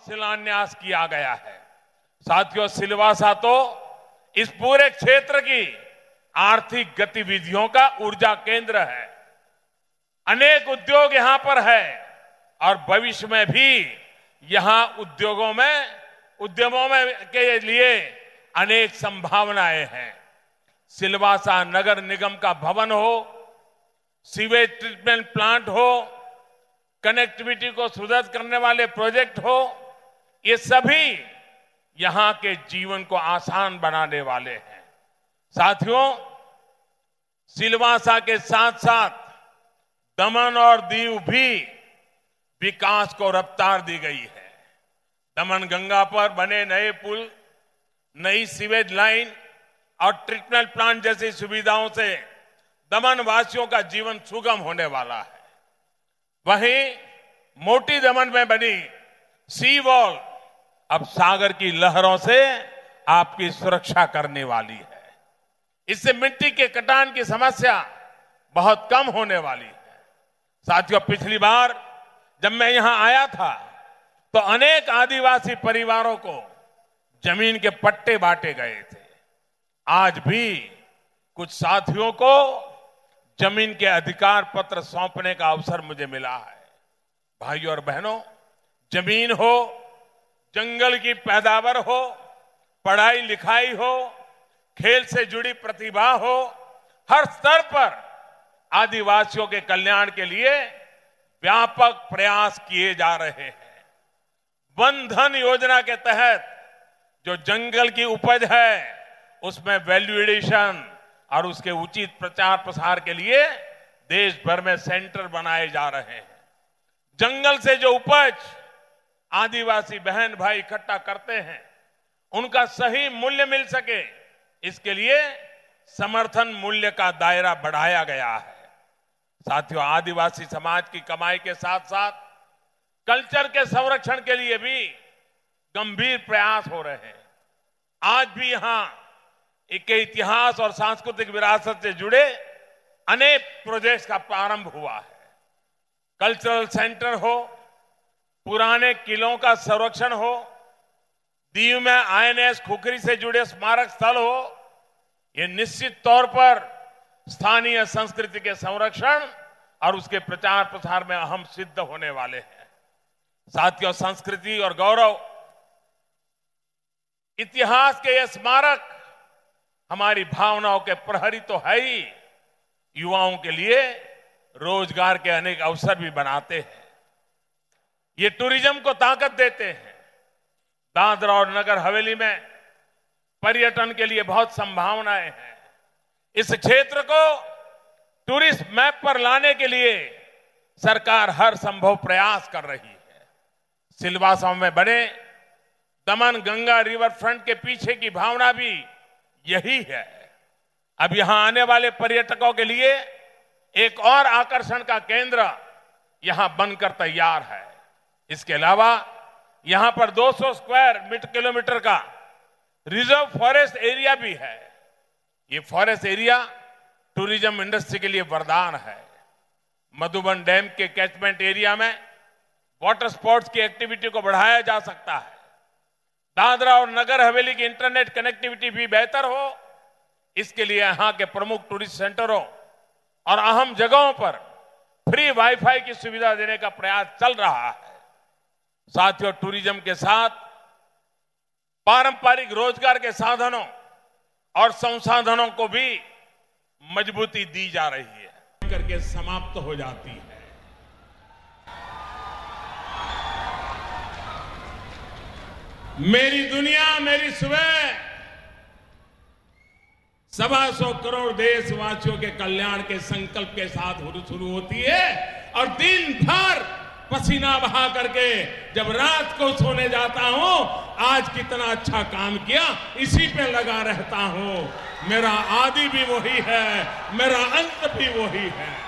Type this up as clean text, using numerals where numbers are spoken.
शिलान्यास किया गया है। साथियों, सिलवासा तो इस पूरे क्षेत्र की आर्थिक गतिविधियों का ऊर्जा केंद्र है। अनेक उद्योग यहां पर है और भविष्य में भी यहां उद्योगों में के लिए अनेक संभावनाएं हैं। सिलवासा नगर निगम का भवन हो, सीवेज ट्रीटमेंट प्लांट हो, कनेक्टिविटी को सुदृढ़ करने वाले प्रोजेक्ट हो, ये सभी यहां के जीवन को आसान बनाने वाले हैं। साथियों, सिलवासा के साथ साथ दमन और दीव भी विकास को रफ्तार दी गई है। दमन गंगा पर बने नए पुल, नई सीवेज लाइन और ट्रीटमेंट प्लांट जैसी सुविधाओं से दमन वासियों का जीवन सुगम होने वाला है। वहीं मोटी दमन में बनी सी वॉल अब सागर की लहरों से आपकी सुरक्षा करने वाली है। इससे मिट्टी के कटान की समस्या बहुत कम होने वाली है। साथियों, पिछली बार जब मैं यहां आया था तो अनेक आदिवासी परिवारों को जमीन के पट्टे बांटे गए थे। आज भी कुछ साथियों को जमीन के अधिकार पत्र सौंपने का अवसर मुझे मिला है। भाइयों और बहनों, जमीन हो, जंगल की पैदावार हो, पढ़ाई लिखाई हो, खेल से जुड़ी प्रतिभा हो, हर स्तर पर आदिवासियों के कल्याण के लिए व्यापक प्रयास किए जा रहे हैं। वन धन योजना के तहत जो जंगल की उपज है उसमें वैल्यू एडिशन और उसके उचित प्रचार प्रसार के लिए देश भर में सेंटर बनाए जा रहे हैं। जंगल से जो उपज आदिवासी बहन भाई इकट्ठा करते हैं उनका सही मूल्य मिल सके, इसके लिए समर्थन मूल्य का दायरा बढ़ाया गया है। साथियों, आदिवासी समाज की कमाई के साथ साथ कल्चर के संरक्षण के लिए भी गंभीर प्रयास हो रहे हैं। आज भी यहां एक इतिहास और सांस्कृतिक विरासत से जुड़े अनेक प्रोजेक्ट्स का प्रारंभ हुआ है। कल्चरल सेंटर हो, पुराने किलों का संरक्षण हो, दीव में आईएनएस खुखरी से जुड़े स्मारक स्थल हो, ये निश्चित तौर पर स्थानीय संस्कृति के संरक्षण और उसके प्रचार प्रसार में अहम सिद्ध होने वाले हैं। साथियों, संस्कृति और गौरव इतिहास के ये स्मारक हमारी भावनाओं के प्रहरी तो है ही, युवाओं के लिए रोजगार के अनेक अवसर भी बनाते हैं। ये टूरिज्म को ताकत देते हैं। दादरा और नगर हवेली में पर्यटन के लिए बहुत संभावनाएं हैं। इस क्षेत्र को टूरिस्ट मैप पर लाने के लिए सरकार हर संभव प्रयास कर रही है। सिलवासा में बने दमन गंगा रिवर फ्रंट के पीछे की भावना भी यही है। अब यहां आने वाले पर्यटकों के लिए एक और आकर्षण का केंद्र यहां बनकर तैयार है। इसके अलावा यहां पर 200 स्क्वायर किलोमीटर का रिजर्व फॉरेस्ट एरिया भी है। ये फॉरेस्ट एरिया टूरिज्म इंडस्ट्री के लिए वरदान है। मधुबन डैम के कैचमेंट एरिया में वाटर स्पोर्ट्स की एक्टिविटी को बढ़ाया जा सकता है। दादरा और नगर हवेली की इंटरनेट कनेक्टिविटी भी बेहतर हो, इसके लिए यहां के प्रमुख टूरिस्ट सेंटरों और अहम जगहों पर फ्री वाईफाई की सुविधा देने का प्रयास चल रहा है। साथियों, टूरिज्म के साथ पारंपरिक रोजगार के साधनों और संसाधनों को भी मजबूती दी जा रही है, करके समाप्त हो जाती है। मेरी दुनिया मेरी सुबह 125 करोड़ देशवासियों के कल्याण के संकल्प के साथ शुरू होती है और दिन भर पसीना बहा करके जब रात को सोने जाता हूं, आज कितना अच्छा काम किया इसी पे लगा रहता हूं। मेरा आदि भी वही है, मेरा अंत भी वही है।